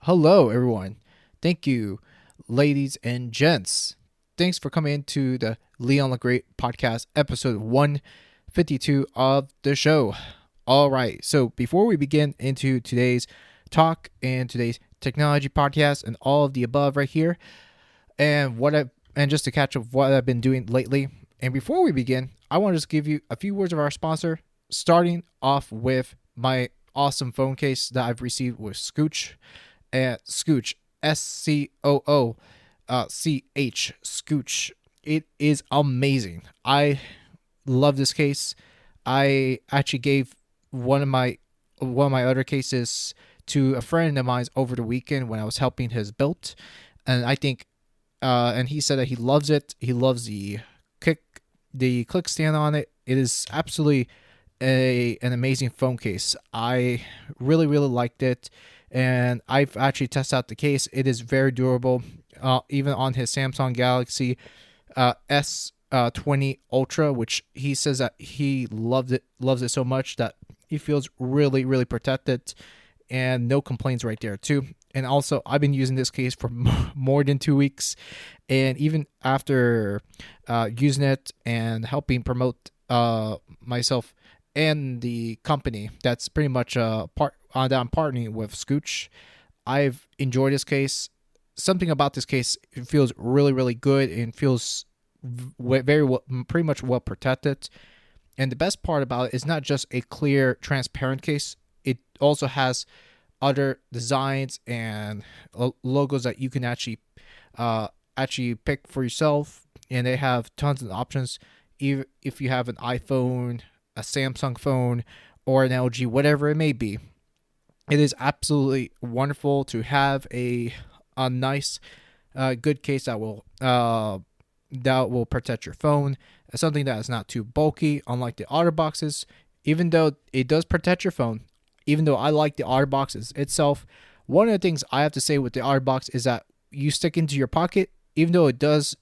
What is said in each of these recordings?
Hello, everyone. Thank you, ladies and gents. Thanks for coming into the Leon the Great podcast, episode 152 of the show. All right, so before we begin into today's talk and today's technology podcast and all of the above right here, and just to catch up what I've been doing lately. And before we begin, I want to just give you a few words of our sponsor, starting off with my awesome phone case that I've received with Scooch at Scooch, SCOOCH, Scooch. It is amazing. I love this case. I actually gave one of my other cases to a friend of mine over the weekend when I was helping his build, and I think, and he said that he loves it. He loves the click stand on it. It is absolutely an amazing phone case. I really liked it, and I've actually tested out the case. It is very durable, even on his Samsung Galaxy S20 Ultra, which he says that he loves it so much that he feels really protected, and no complaints right there too. And also, I've been using this case for more than 2 weeks, and even after using it and helping promote myself and the company that's pretty much part that I'm partnering with Scooch, I've enjoyed this case. Something about this case, it feels really good and feels very well, pretty much well protected. And the best part about it is not just a clear, transparent case. It also has other designs and logos that you can actually pick for yourself, and they have tons of options. Even if you have an iPhone, a Samsung phone, or an LG, whatever it may be, it is absolutely wonderful to have a nice, good case that will protect your phone. Something that is not too bulky, unlike the OtterBoxes. Even though it does protect your phone, even though I like the OtterBox itself, one of the things I have to say with the OtterBox is that you stick into your pocket, even though it does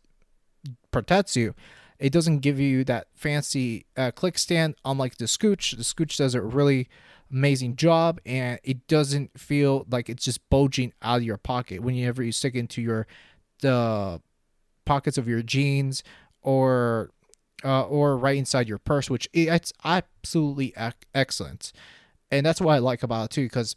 protects you, it doesn't give you that fancy click stand. Unlike the Scooch does a really amazing job, and it doesn't feel like it's just bulging out of your pocket whenever you stick into the pockets of your jeans or right inside your purse, which it's absolutely excellent. And that's what I like about it too, because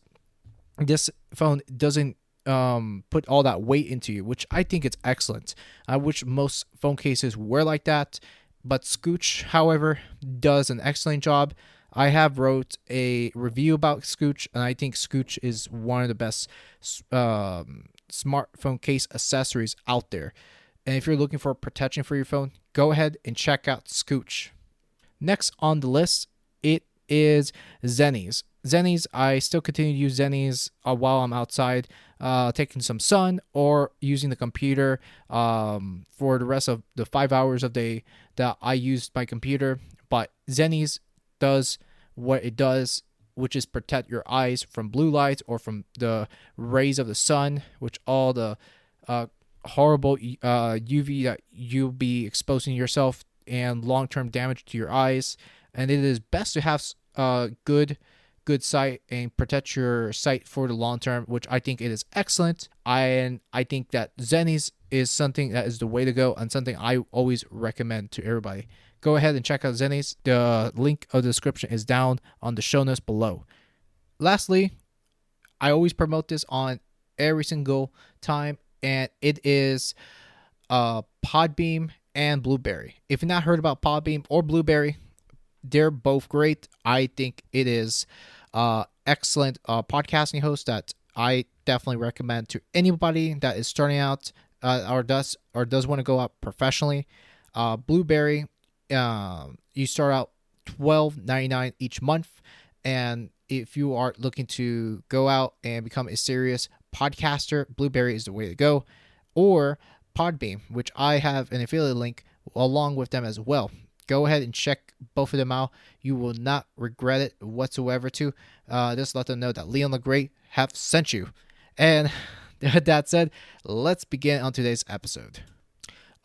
this phone doesn't put all that weight into you, which I think it's excellent. I wish most phone cases were like that, but Scooch, however, does an excellent job. I have wrote a review about Scooch, and I think Scooch is one of the best smartphone case accessories out there. And if you're looking for protection for your phone, go ahead and check out Scooch. Next on the list, it is Zennies. Zennies, I still continue to use Zennies while I'm outside, taking some sun or using the computer for the rest of the 5 hours of the day that I used my computer. But Zennies does what it does, which is protect your eyes from blue lights or from the rays of the sun, which all the horrible UV that you'll be exposing yourself and long-term damage to your eyes. And it is best to have good sight and protect your sight for the long term, which I think it is excellent. I think that Zennies is something that is the way to go, and something I always recommend to everybody. Go ahead and check out Zennies. The link of the description is down on the show notes below. Lastly, I always promote this on every single time, and it is Podbeam and Blueberry. If you've not heard about Podbeam or Blueberry, they're both great. I think it is excellent podcasting host that I definitely recommend to anybody that is starting out or does want to go out professionally. Blueberry, you start out $12.99 each month, and if you are looking to go out and become a serious podcaster, Blueberry is the way to go. Or Podbeam, which I have an affiliate link along with them as well. Go ahead and check both of them out. You will not regret it whatsoever too. Just let them know that Leon the Great have sent you. And with that said, let's begin on today's episode.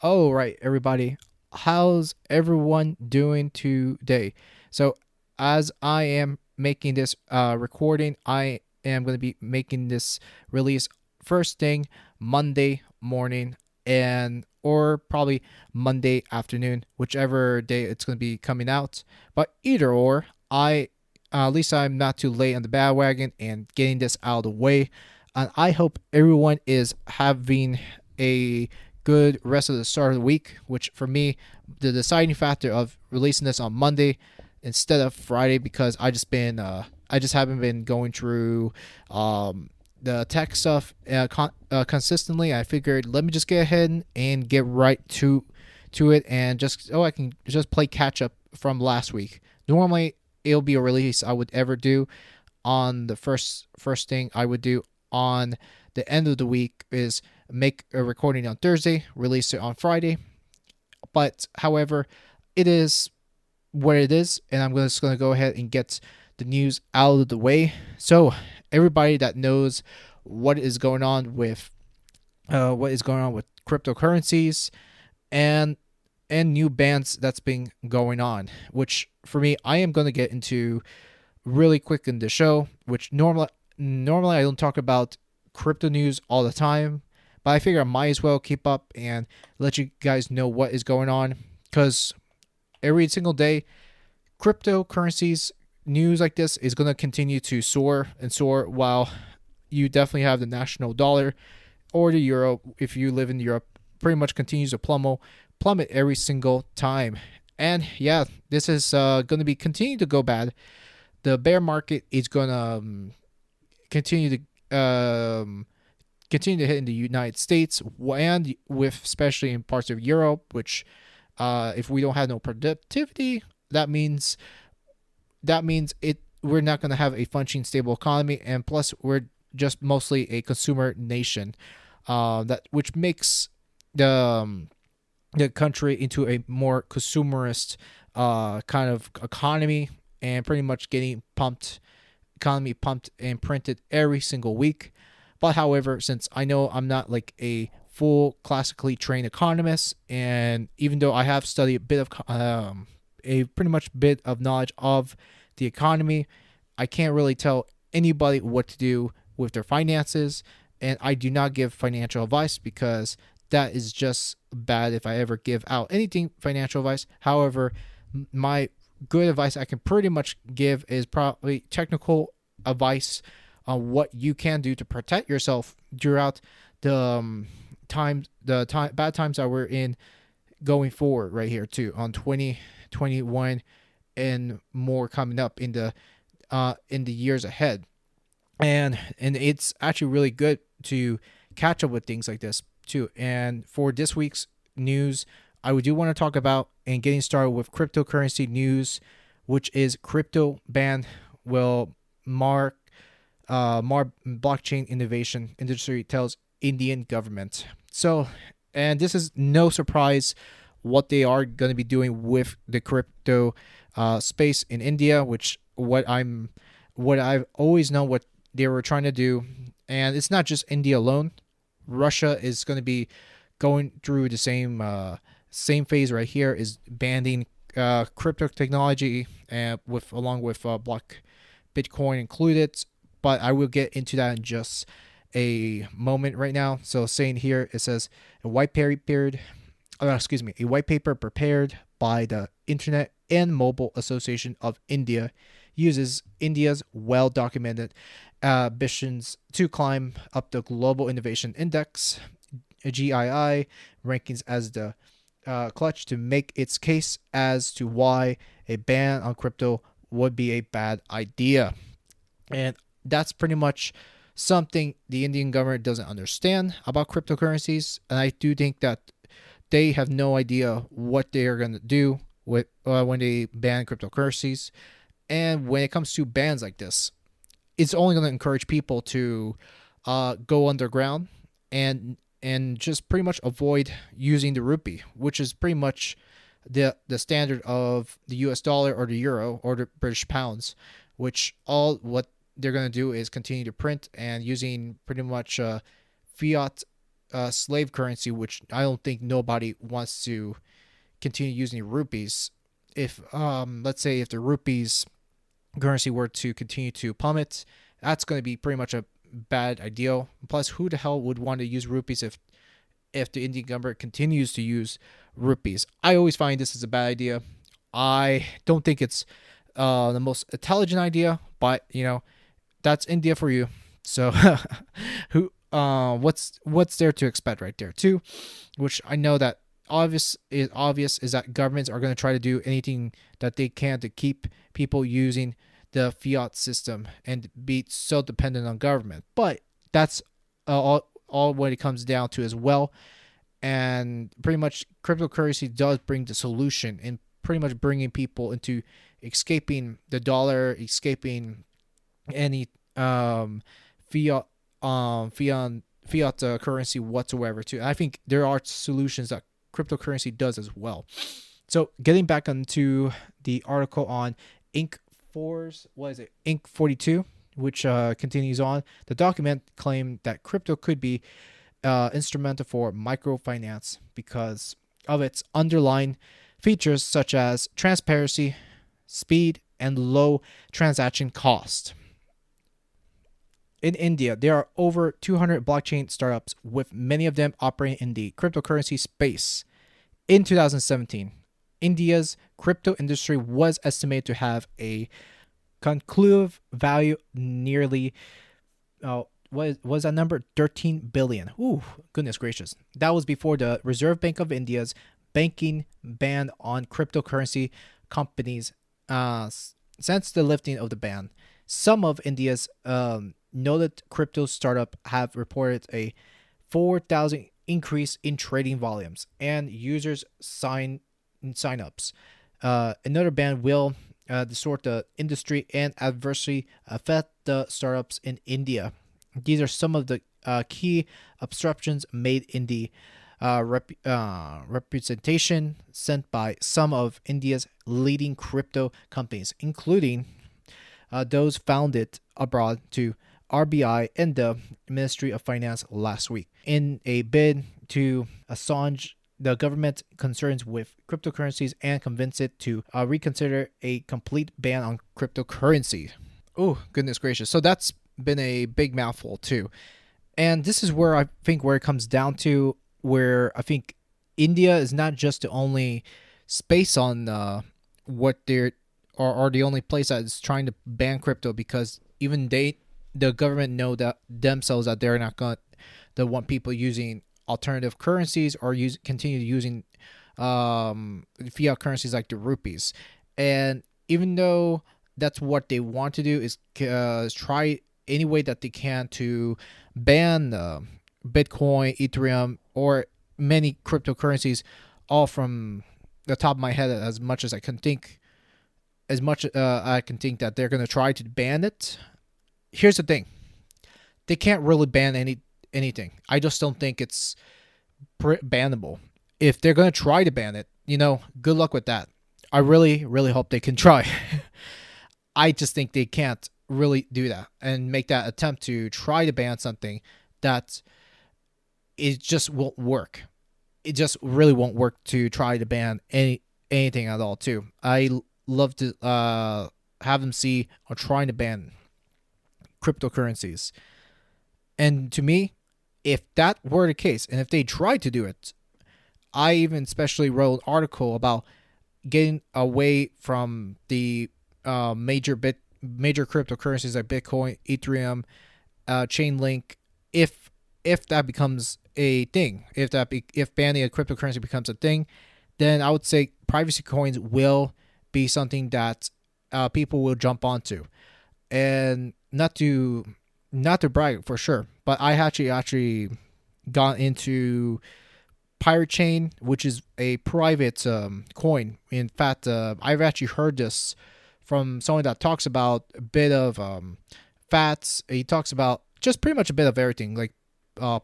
All right, everybody. How's everyone doing today? So as I am making this recording, I and I'm going to be making this release first thing Monday morning, and or probably Monday afternoon, whichever day it's going to be coming out. But either or, at least I'm not too late on the bandwagon and getting this out of the way. And I hope everyone is having a good rest of the start of the week, which for me, the deciding factor of releasing this on Monday instead of Friday, because I just haven't been going through the tech stuff consistently. I figured let me just get ahead and get right to it, and I can just play catch up from last week. Normally it'll be a release I would ever do on the first thing I would do on the end of the week is make a recording on Thursday, release it on Friday. But however, it is what it is, and I'm just going to go ahead and get the news out of the way. So everybody that knows what is going on with cryptocurrencies and new bans that's been going on, which for me I am going to get into really quick in the show, which normally I don't talk about crypto news all the time, but I figure I might as well keep up and let you guys know what is going on, because every single day cryptocurrencies news like this is going to continue to soar and soar, while you definitely have the national dollar or the euro, if you live in Europe, pretty much continues to plummet every single time. And yeah, this is going to be continuing to go bad. The bear market is going to continue to hit in the United States, and with especially in parts of Europe, which if we don't have no productivity, that means we're not going to have a functioning stable economy, and plus we're just mostly a consumer nation, which makes the country into a more consumerist kind of economy, and pretty much getting economy pumped and printed every single week. But however, since I know I'm not like a full classically trained economist, and even though I have studied a pretty much bit of knowledge of the economy, I can't really tell anybody what to do with their finances, and I do not give financial advice because that is just bad if I ever give out anything financial advice. However, my good advice I can pretty much give is probably technical advice on what you can do to protect yourself throughout the bad times that we're in going forward right here too on 2021 and more coming up in the years ahead. And it's actually really good to catch up with things like this too. And for this week's news, I do want to talk about and getting started with cryptocurrency news, which is crypto ban will mar blockchain innovation industry, tells Indian government. So, and this is no surprise what they are going to be doing with the crypto space in India, which what I've always known what they were trying to do. And it's not just India alone. Russia is going to be going through the same phase right here, is banning crypto technology, and along with Bitcoin included. But I will get into that in just a moment right now. So saying here, it says a white paper prepared by the Internet and Mobile Association of India uses India's well-documented ambitions to climb up the Global Innovation Index (GII) rankings as the clutch to make its case as to why a ban on crypto would be a bad idea. And that's pretty much something the Indian government doesn't understand about cryptocurrencies, and I do think that they have no idea what they are going to do with when they ban cryptocurrencies. And when it comes to bans like this, it's only going to encourage people to go underground and just pretty much avoid using the rupee, which is pretty much the standard of the US dollar or the euro or the British pounds, which all what they're going to do is continue to print and using pretty much fiat slave currency, which I don't think nobody wants to continue using rupees. If let's say if the rupees currency were to continue to plummet, That's going to be pretty much a bad idea. Plus, who the hell would want to use rupees if the Indian government continues to use rupees? I always find this is a bad idea. I don't think it's the most intelligent idea, but that's India for you. So, who what's there to expect right there too? Which I know that obvious is that governments are going to try to do anything that they can to keep people using the fiat system and be so dependent on government. But that's all what it comes down to as well. And pretty much cryptocurrency does bring the solution in pretty much bringing people into escaping the dollar, escaping any fiat currency whatsoever too. I think there are solutions that cryptocurrency does as well. So getting back onto the article on Inc. 4's, what is it? Inc. 42, which continues on. The document claimed that crypto could be instrumental for microfinance because of its underlying features such as transparency, speed, and low transaction cost. In India, there are over 200 blockchain startups, with many of them operating in the cryptocurrency space. In 2017, India's crypto industry was estimated to have a conclusive value nearly, what was that number? 13 billion. Ooh, goodness gracious. That was before the Reserve Bank of India's banking ban on cryptocurrency companies since the lifting of the ban. Some of India's noted crypto startup have reported a 4,000 increase in trading volumes and users sign-ups. Another ban will distort the industry and adversely affect the startups in India. These are some of the key obstructions made in the representation sent by some of India's leading crypto companies, including those founded abroad to RBI and the Ministry of Finance last week, in a bid to assuage the government's concerns with cryptocurrencies and convince it to reconsider a complete ban on cryptocurrency. Oh, goodness gracious. So that's been a big mouthful too. And this is where I think where it comes down to, where I think India is not just the only space on what they're are the only place that is trying to ban crypto, because even the government know that themselves that they're not going to want people using alternative currencies or continue using fiat currencies like the rupees. And even though that's what they want to do, is try any way that they can to ban Bitcoin, Ethereum, or many cryptocurrencies, all from the top of my head, as much as I can think. As much I can think that they're going to try to ban it. Here's the thing. They can't really ban anything. I just don't think it's bannable. If they're going to try to ban it, good luck with that. I really, really hope they can try. I just think they can't really do that and make that attempt to try to ban something that it just won't work. It just really won't work to try to ban anything at all too. I love to have them see or trying to ban cryptocurrencies. And to me, if that were the case, and if they tried to do it, I even especially wrote an article about getting away from the major cryptocurrencies like Bitcoin, Ethereum, Chainlink. If that becomes a thing, if banning a cryptocurrency becomes a thing, then I would say privacy coins will be something that people will jump onto. And not to brag for sure, but I actually got into Pirate Chain, which is a private coin. In fact, I've actually heard this from someone that talks about a bit of fats. He talks about just pretty much a bit of everything, like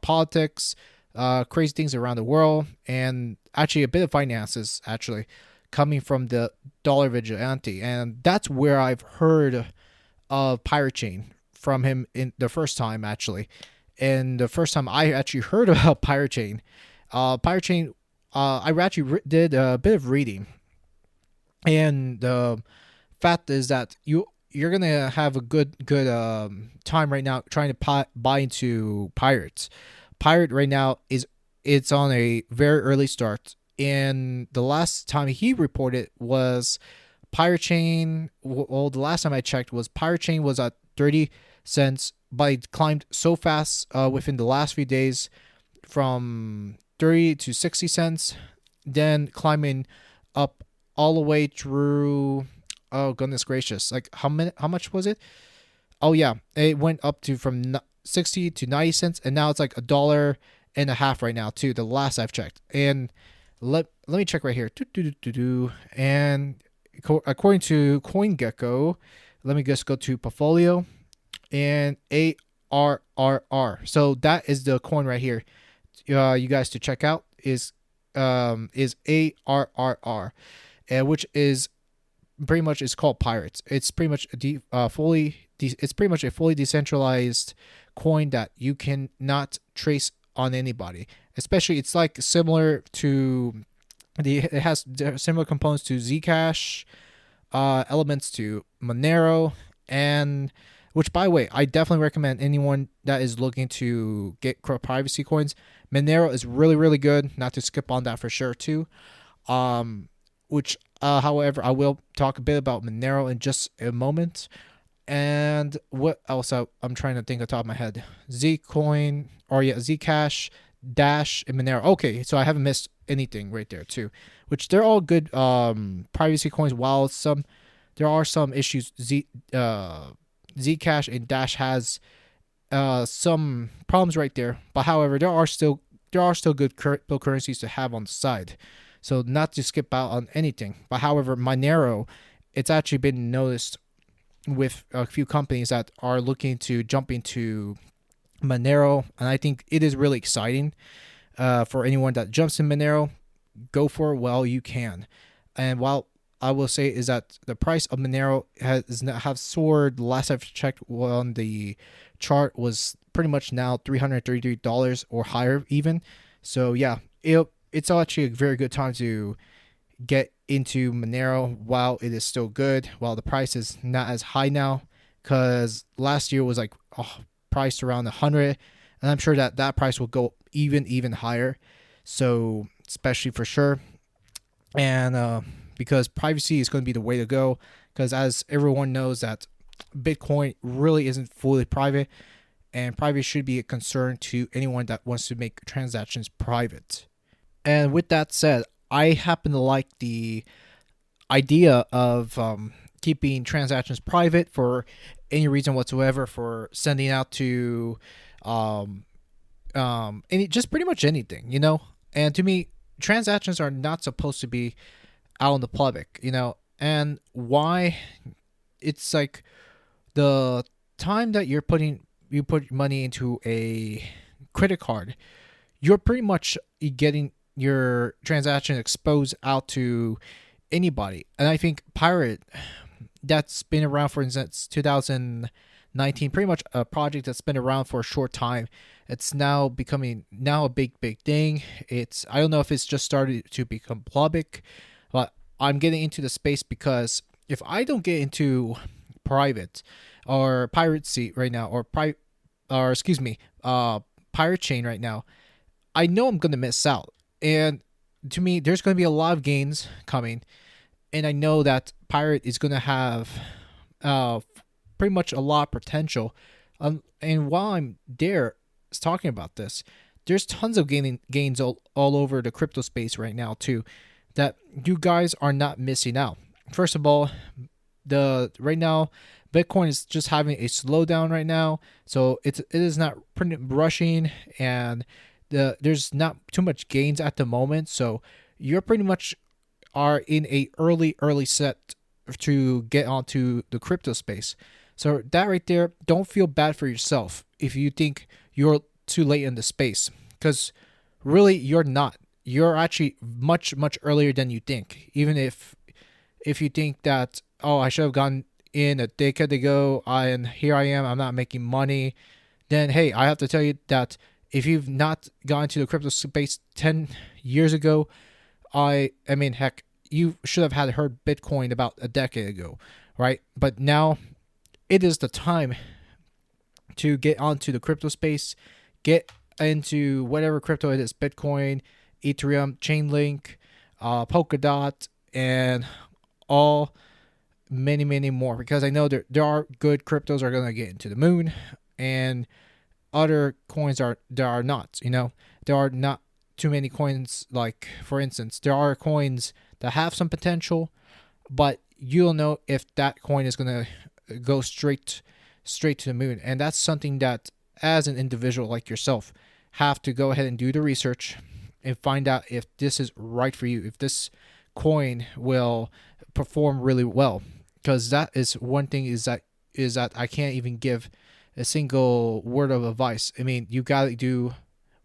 politics, crazy things around the world, and actually a bit of finances, actually coming from the dollar vigilante. And that's where I've heard of Pirate Chain from him in the first time, actually. And the first time I actually heard about Pirate Chain, I actually did a bit of reading. And the fact is that you're gonna have a good time right now trying to buy into Pirates. Pirate right now is it's on a very early start, and the last time he reported was Pirate Chain. Well, the last time I checked was Pirate Chain was at 30 cents, but it climbed so fast within the last few days from 30 to 60 cents, then climbing up all the way through. Oh goodness gracious! Like how much was it? Oh yeah, it went up to from 60 to 90 cents, and now it's like $1.50 right now too. The last I've checked, and let me check right here. And according to CoinGecko, let me just go to portfolio and ARRR. So that is the coin right here. You guys to check out is ARRR, which is pretty much is called Pirates. It's pretty much it's pretty much a fully decentralized coin that you cannot trace on anybody. Especially, it's like similar to it has similar components to Zcash, elements to Monero, and which, by the way, I definitely recommend anyone that is looking to get privacy coins. Monero is really, really good. Not to skip on that for sure too. Which, however, I will talk a bit about Monero in just a moment. And what else I'm trying to think on top of my head. Zcoin, or yeah, Zcash, Dash, and Monero. Okay, so I haven't missed anything right there too. Which they're all good privacy coins. While there are some issues. Zcash and Dash has some problems right there. But however, there are still good cryptocurrencies to have on the side. So not to skip out on anything. But however, Monero, it's actually been noticed with a few companies that are looking to jump into Monero, and I think it is really exciting for anyone that jumps in Monero. Go for it while you can. And while I will say is that the price of Monero have soared. The last I've checked on the chart was pretty much now $333 or higher even. So yeah, it's actually a very good time to get into Monero while it is still good, while the price is not as high now, because last year was like priced around 100, and I'm sure that price will go even higher. So especially for sure, and because privacy is going to be the way to go, because as everyone knows that Bitcoin really isn't fully private, and privacy should be a concern to anyone that wants to make transactions private. And with that said, I happen to like the idea of keeping transactions private for any reason whatsoever, for sending out to just pretty much anything, you know. And to me, transactions are not supposed to be out in the public, you know. And why? It's like the time that you put money into a credit card, you're pretty much getting your transaction exposed out to anybody. And I think Pirate, that's been around for since 2019, pretty much a project that's been around for a short time. It's now becoming a big thing. I don't know if it's just started to become public, but I'm getting into the space because if I don't get into private or piracy right now, or excuse me, pirate chain right now, I know I'm gonna miss out. And to me, there's gonna be a lot of gains coming, and I know that pirate is gonna have pretty much a lot of potential. And while I'm there talking about this, there's tons of gains all over the crypto space right now too, that you guys are not missing out. First of all, right now Bitcoin is just having a slowdown right now, so it is not rushing, and there's not too much gains at the moment. So you're pretty much are in a early set to get onto the crypto space. So that right there, don't feel bad for yourself if you think you're too late in the space, because really you're not. You're actually much earlier than you think. Even if you think that, oh, I should have gone in a decade ago, and here I am, I'm not making money, then hey, I have to tell you that if you've not gone to the crypto space 10 years ago, I mean, heck, you should have heard Bitcoin about a decade ago, right? But now it is the time to get onto the crypto space, get into whatever crypto it is, Bitcoin, Ethereum, Chainlink, Polkadot, and all many more, because I know there are good cryptos are gonna get into the moon, and other coins are not. There are not too many coins. Like, for instance, there are coins that have some potential, but you'll know if that coin is gonna go straight to the moon, and that's something that, as an individual like yourself, have to go ahead and do the research and find out if this is right for you, if this coin will perform really well. Because that is one thing, is that I can't even give a single word of advice. I mean, you gotta do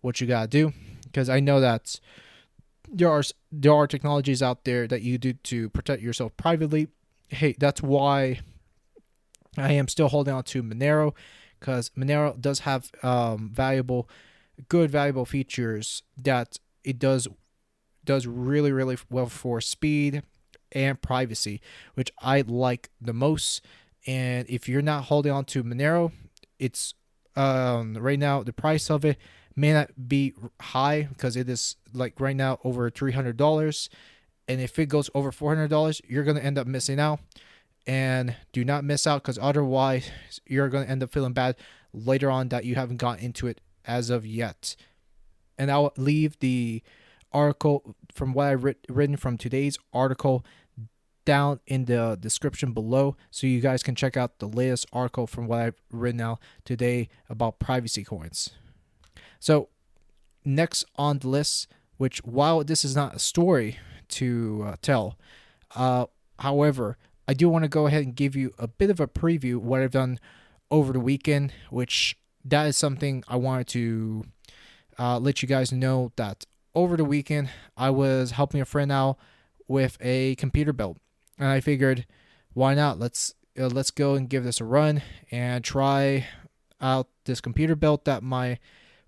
what you gotta do, because I know that there are technologies out there that you do to protect yourself privately. Hey, that's why I am still holding on to Monero, because Monero does have valuable features that it does really well for speed and privacy, which I like the most. And if you're not holding on to Monero, it's right now the price of it may not be high, because it is like right now over $300, and if it goes over $400, you're gonna end up missing out. And do not miss out, because otherwise you're gonna end up feeling bad later on that you haven't gotten into it as of yet. And I'll leave the article from what I've written from today's article down in the description below, so you guys can check out the latest article from what I've written out today about privacy coins. So next on the list, which, while this is not a story to tell, however, I do want to go ahead and give you a bit of a preview of what I've done over the weekend, which that is something I wanted to let you guys know, that over the weekend I was helping a friend out with a computer build, and I figured, why not? Let's go and give this a run and try out this computer build that my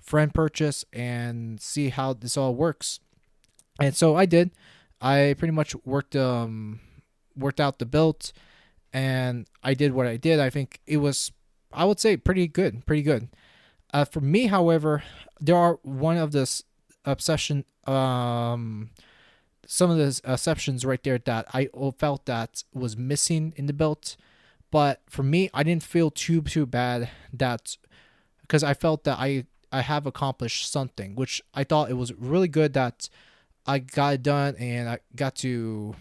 friend purchased and see how this all works. And so I did. I pretty much worked out the build, and I did what I did. I think it was, I would say, pretty good. For me, however, there are one of the obsession some of the exceptions right there that I felt that was missing in the build. But for me, I didn't feel too bad, that because I felt that I have accomplished something, which I thought it was really good that I got it done, and I got to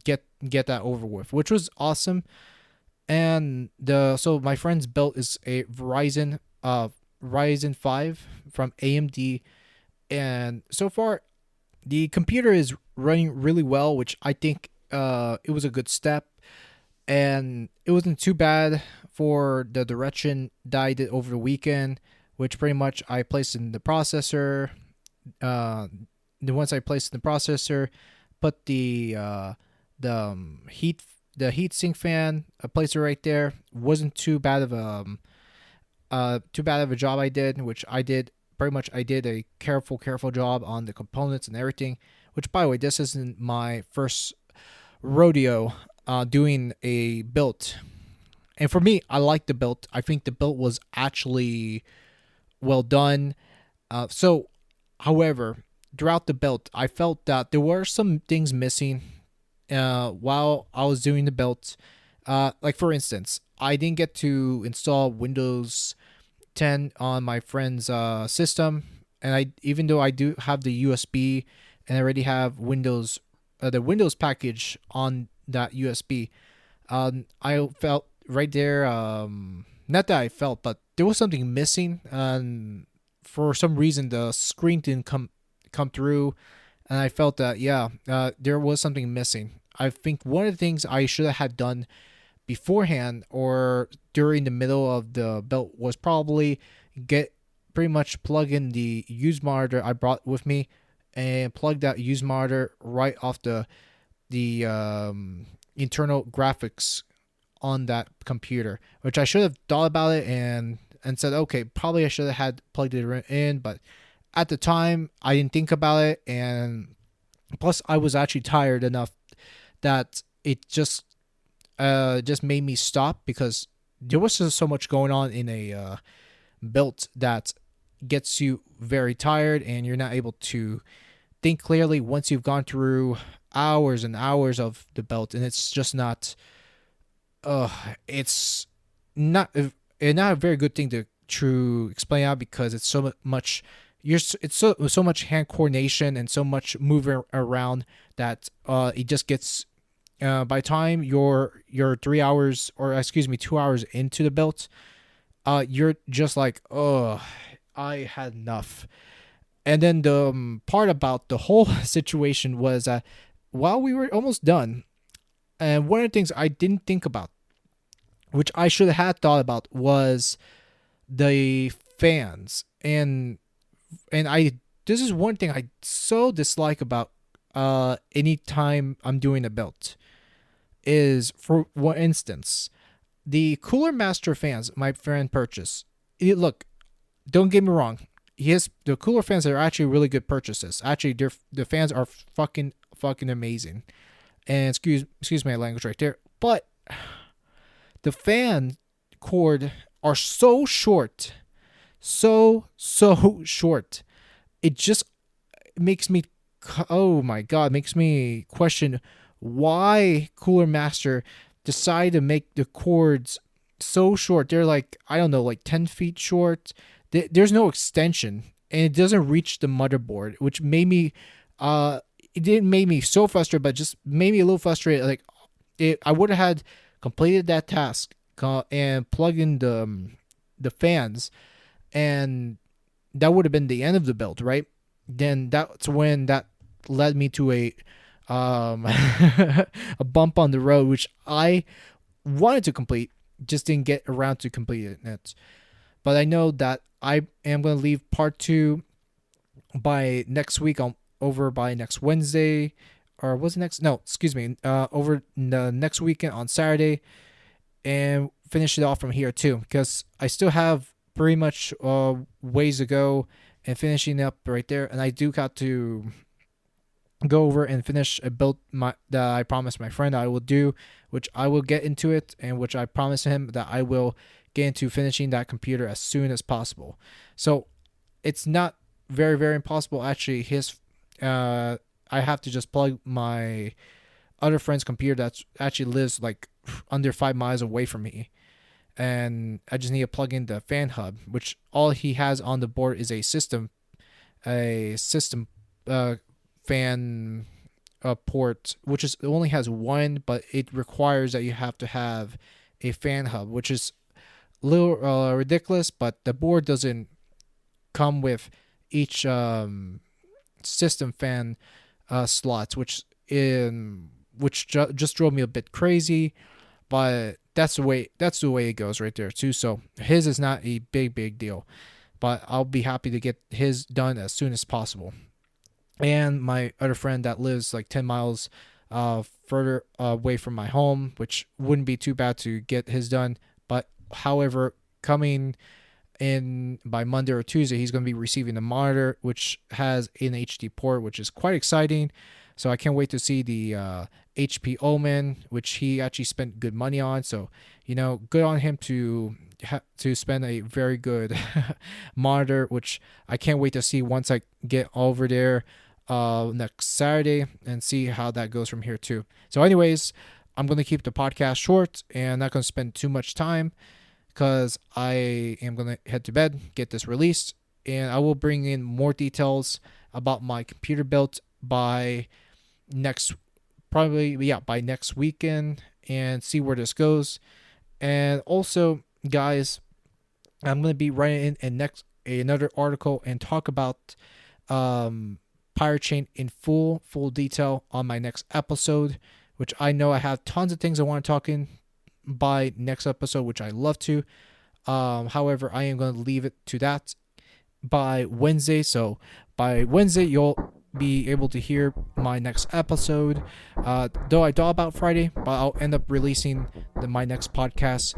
get that over with, which was awesome. And so my friend's build is a Ryzen 5 from AMD, and so far the computer is running really well, which I think it was a good step, and it wasn't too bad for the direction that I did over the weekend, which pretty much I placed in the processor. Then once I placed in the processor, put the heat sink fan, I placed it right there. Wasn't too bad of a job I did, which I did pretty much. I did a careful job on the components and everything. Which, by the way, this isn't my first rodeo doing a build. And for me, I like the build. I think the build was actually well done. However, throughout the build, I felt that there were some things missing while I was doing the build. Like, for instance, I didn't get to install Windows 10 on my friend's system, and even though I do have the USB and I already have Windows, the Windows package on that USB, I felt right there, not that I felt, but there was something missing, and for some reason the screen didn't come through, and I felt that there was something missing. I think one of the things I should have had done beforehand or during the middle of the build was probably pretty much plug in the use monitor I brought with me, and plug that use monitor right off the internal graphics on that computer, which I should have thought about it and said, okay, probably I should have had plugged it in, but at the time I didn't think about it, and plus I was actually tired enough that it just made me stop, because there was just so much going on in a build that gets you very tired, and you're not able to think clearly once you've gone through hours and hours of the belt, and it's just not uh it's not not a very good thing to explain out, because it's so much it's so much hand coordination and so much moving around that it just gets by the time you're 3 hours, or excuse me, 2 hours into the belt, you're just like, oh, I had enough. And then the part about the whole situation was that while we were almost done, and one of the things I didn't think about, which I should have thought about, was the fans. And I this is one thing I so dislike about anytime I'm doing a build is, for one instance, the Cooler Master fans my friend purchased. Look, don't get me wrong. The Cooler fans are actually really good purchases. Actually, the fans are fucking amazing. And excuse my language right there. But the fan cord are so short, so short. It just makes me, oh my god, makes me question why Cooler Master decided to make the cords so short. They're like, I don't know, like 10 feet short. There's no extension, and it doesn't reach the motherboard, which made me it didn't make me so frustrated, but just made me a little frustrated. Like, I would have had completed that task and plugged in the fans, and that would have been the end of the build, right? Then that's when that led me to a a bump on the road, which I wanted to complete, just didn't get around to completing it. But I know that I am going to leave part 2 by next week, over by next Wednesday, or was it next? No, excuse me, over the next weekend on Saturday, and finish it off from here too, because I still have pretty much ways to go and finishing up right there, and I do got to go over and finish a build that I promised my friend I will do, which I will get into it, and which I promised him that I will get into finishing that computer as soon as possible. So it's not very impossible. Actually, I have to just plug my other friend's computer that actually lives like under 5 miles away from me, and I just need to plug in the fan hub, which all he has on the board is a system fan port, which is, it only has one, but it requires that you have to have a fan hub, which is a little ridiculous. But the board doesn't come with each system fan slots, which just drove me a bit crazy. But that's the way it goes right there too. So his is not a big deal, but I'll be happy to get his done as soon as possible. And my other friend that lives like 10 miles further away from my home, which wouldn't be too bad to get his done. But however, coming in by Monday or Tuesday, he's going to be receiving the monitor, which has an HD port, which is quite exciting. So I can't wait to see the HP Omen, which he actually spent good money on. So, good on him to spend a very good monitor, which I can't wait to see once I get over there next Saturday, and see how that goes from here too. So anyways, I'm going to keep the podcast short and not going to spend too much time, because I am going to head to bed, get this released, and I will bring in more details about my computer build by next weekend, and see where this goes. And also, guys, I'm going to be writing in another article and talk about Pirate Chain in full detail on my next episode, which I know I have tons of things I want to talk in by next episode, which I love to. However, I am going to leave it to that by Wednesday. So by Wednesday, you'll be able to hear my next episode. Though I thought about Friday, but I'll end up releasing my next podcast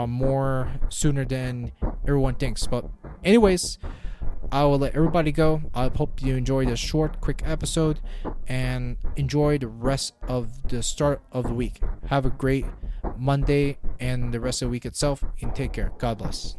more sooner than everyone thinks. But anyways, I will let everybody go. I hope you enjoyed this short, quick episode and enjoy the rest of the start of the week. Have a great Monday and the rest of the week itself, and take care. God bless.